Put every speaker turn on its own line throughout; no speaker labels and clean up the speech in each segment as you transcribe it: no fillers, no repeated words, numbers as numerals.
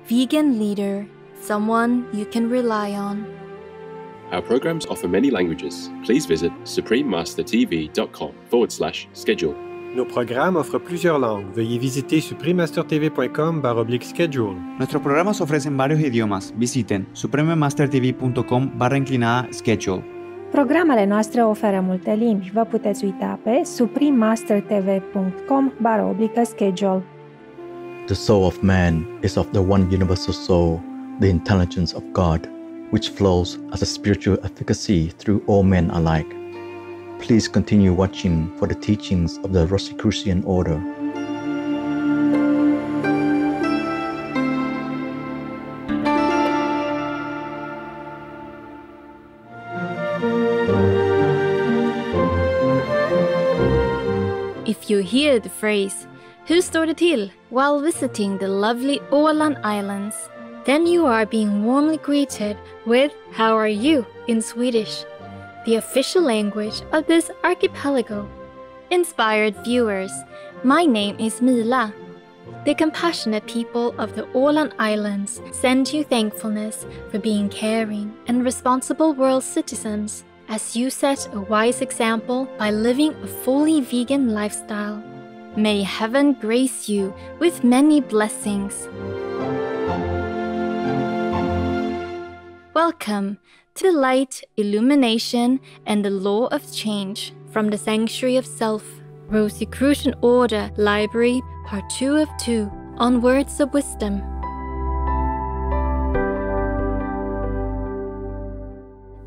vegan leader, someone you can rely on.
Our programs offer many languages. Please visit suprememastertv.com/schedule.
Nos programas offrent plusieurs langues. Veuillez visiter suprememastertv.com/schedule.
Nuestros programas ofrecen varios idiomas. Visiten suprememastertv.com/schedule.
Programele noastre oferă multe limbi. Vă puteți uita pe suprememastertv.com/schedule.
The soul of man is of the one universal soul, the intelligence of God, which flows as a spiritual efficacy through all men alike. Please continue watching for the teachings of the Rosicrucian order.
If you hear the phrase "Hur står det till?" while visiting the lovely Åland Islands, then you are being warmly greeted with "How are you?" in Swedish, the official language of this archipelago. Inspired viewers, my name is Mila. The compassionate people of the Åland Islands send you thankfulness for being caring and responsible world citizens as you set a wise example by living a fully vegan lifestyle. May heaven grace you with many blessings. Welcome to Light, Illumination, and the Law of Change from the Sanctuary of Self, Rosicrucian Order Library, Part 2 of 2, on Words of Wisdom.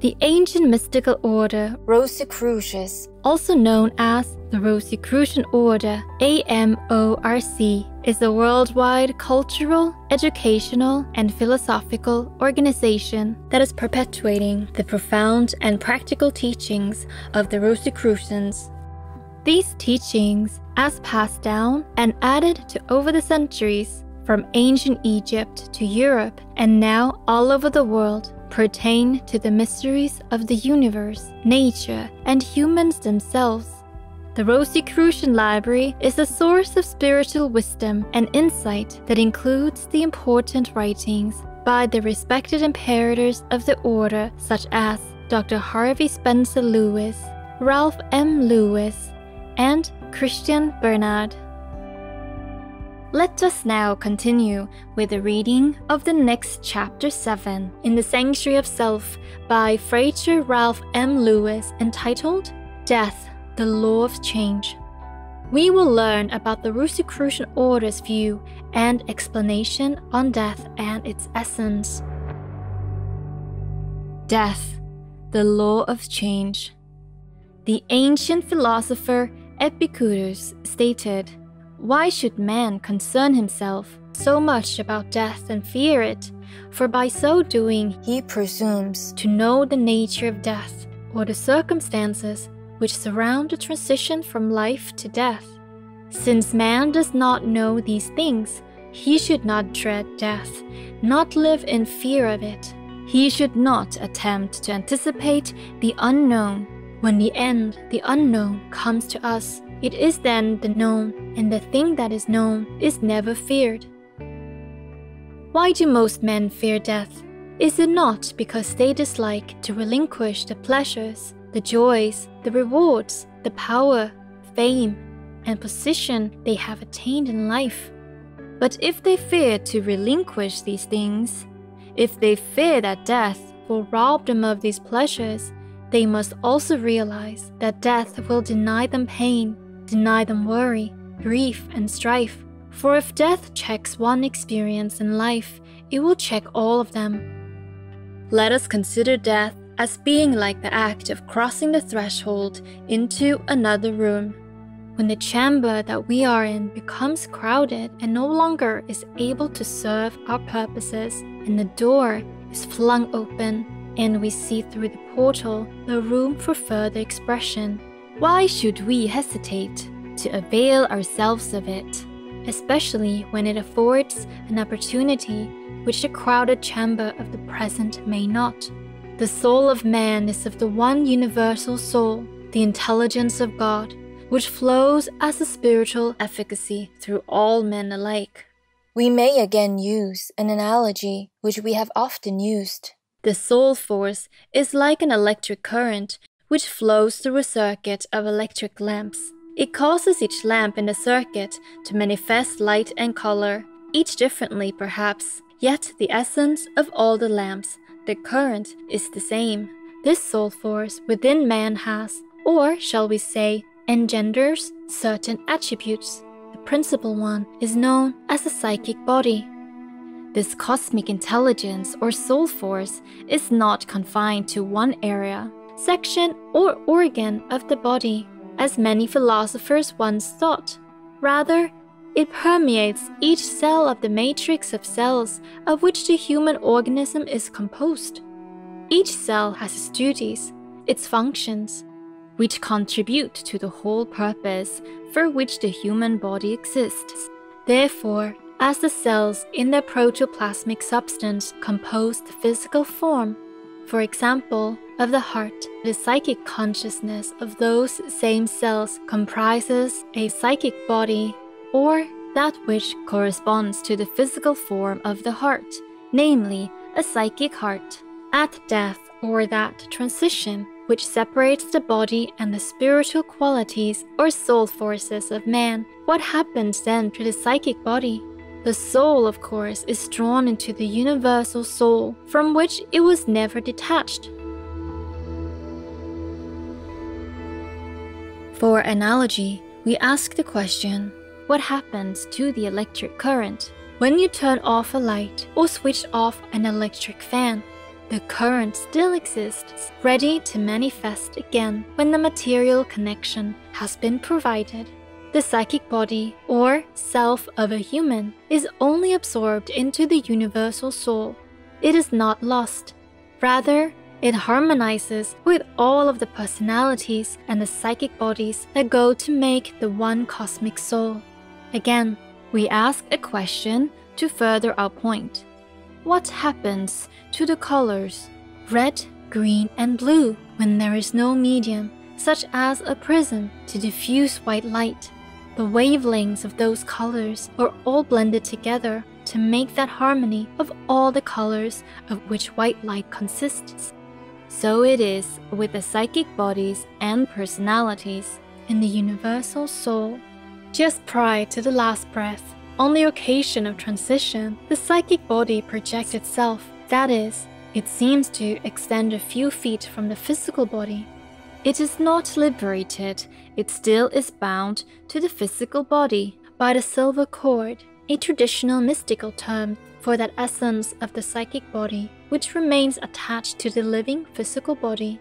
The ancient mystical order Rosicrucians, also known as the Rosicrucian Order AMORC, is a worldwide cultural, educational, and philosophical organization that is perpetuating the profound and practical teachings of the Rosicrucians. These teachings, as passed down and added to over the centuries, from ancient Egypt to Europe and now all over the world, pertain to the mysteries of the universe, nature, and humans themselves. The Rosicrucian Library is a source of spiritual wisdom and insight that includes the important writings by the respected imperators of the order, such as Dr. Harvey Spencer Lewis, Ralph M. Lewis, and Christian Bernard. Let us now continue with the reading of the next chapter 7 in the Sanctuary of Self by Frater Ralph M. Lewis, entitled Death, the Law of Change. We will learn about the Rosicrucian Order's view and explanation on death and its essence. Death, the Law of Change. The ancient philosopher Epicurus stated, "Why should man concern himself so much about death and fear it? For by so doing he presumes to know the nature of death, or the circumstances which surround the transition from life to death. Since man does not know these things, he should not dread death, not live in fear of it. He should not attempt to anticipate the unknown. When the end, the unknown, comes to us, it is then the known, and the thing that is known is never feared." Why do most men fear death? Is it not because they dislike to relinquish the pleasures, the joys, the rewards, the power, fame, and position they have attained in life? But if they fear to relinquish these things, if they fear that death will rob them of these pleasures, they must also realize that death will deny them pain, deny them worry, grief, and strife. For if death checks one experience in life, it will check all of them. Let us consider death as being like the act of crossing the threshold into another room. When the chamber that we are in becomes crowded and no longer is able to serve our purposes, and the door is flung open, and we see through the portal the room for further expression, why should we hesitate to avail ourselves of it, especially when it affords an opportunity which the crowded chamber of the present may not? The soul of man is of the one universal soul, the intelligence of God, which flows as a spiritual efficacy through all men alike. We may again use an analogy which we have often used. The soul force is like an electric current which flows through a circuit of electric lamps. It causes each lamp in the circuit to manifest light and color, each differently perhaps, yet the essence of all the lamps, the current, is the same. This soul force within man has, or shall we say, engenders certain attributes. The principal one is known as the psychic body. This cosmic intelligence or soul force is not confined to one area, section, or organ of the body, as many philosophers once thought. Rather, it permeates each cell of the matrix of cells of which the human organism is composed. Each cell has its duties, its functions, which contribute to the whole purpose for which the human body exists. Therefore, as the cells in their protoplasmic substance compose the physical form, for example, of the heart, the psychic consciousness of those same cells comprises a psychic body, or that which corresponds to the physical form of the heart, namely, a psychic heart. At death, or that transition which separates the body and the spiritual qualities or soul forces of man, what happens then to the psychic body? The soul, of course, is drawn into the universal soul, from which it was never detached. For analogy, we ask the question, what happens to the electric current? When you turn off a light or switch off an electric fan, the current still exists, ready to manifest again when the material connection has been provided. The psychic body, or self of a human, is only absorbed into the universal soul. It is not lost. Rather, it harmonizes with all of the personalities and the psychic bodies that go to make the one cosmic soul. Again, we ask a question to further our point. What happens to the colors red, green, and blue when there is no medium, such as a prism, to diffuse white light? The wavelengths of those colors are all blended together to make that harmony of all the colors of which white light consists. So it is with the psychic bodies and personalities in the universal soul. Just prior to the last breath, on the occasion of transition, the psychic body projects itself, that is, it seems to extend a few feet from the physical body. It is not liberated, it still is bound to the physical body by the silver cord, a traditional mystical term for that essence of the psychic body which remains attached to the living physical body.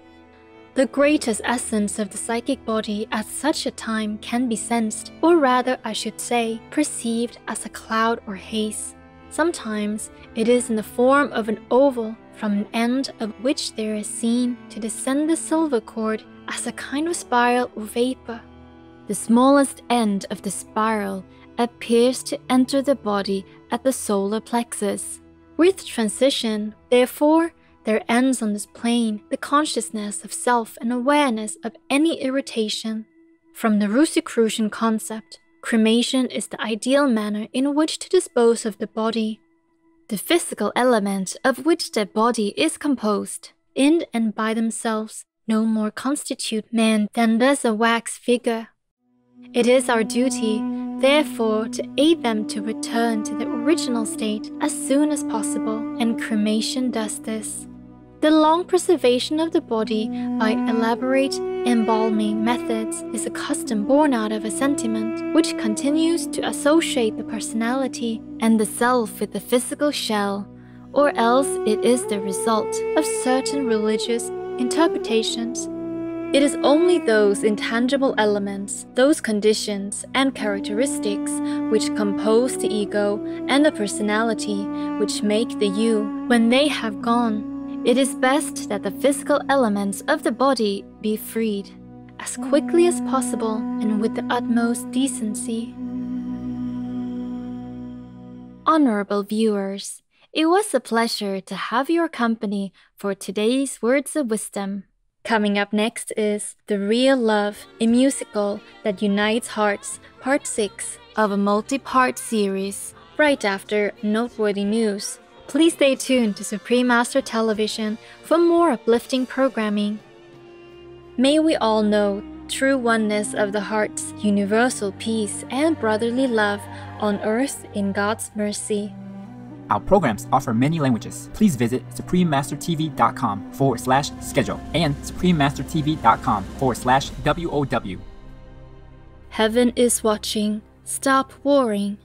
The greatest essence of the psychic body at such a time can be sensed, or rather I should say, perceived as a cloud or haze. Sometimes it is in the form of an oval, from an end of which there is seen to descend the silver cord as a kind of spiral or vapor. The smallest end of the spiral appears to enter the body at the solar plexus. With transition, therefore, there ends on this plane the consciousness of self and awareness of any irritation. From the Rosicrucian concept, cremation is the ideal manner in which to dispose of the body. The physical element of which the body is composed, in and by themselves, no more constitute man than does a wax figure. It is our duty, therefore, to aid them to return to the original state as soon as possible, and cremation does this. The long preservation of the body by elaborate embalming methods is a custom born out of a sentiment which continues to associate the personality and the self with the physical shell, or else it is the result of certain religious interpretations. It is only those intangible elements, those conditions and characteristics which compose the ego and the personality which make the you. When they have gone, it is best that the physical elements of the body be freed as quickly as possible and with the utmost decency. Honorable viewers, it was a pleasure to have your company for today's Words of Wisdom. Coming up next is The Real Love, a musical that unites hearts, part 6 of a multi-part series right after noteworthy news. Please stay tuned to Supreme Master Television for more uplifting programming. May we all know true oneness of the heart's universal peace and brotherly love on earth in God's mercy.
Our programs offer many languages. Please visit suprememastertv.com/schedule and suprememastertv.com/WOW.
Heaven is watching. Stop warring.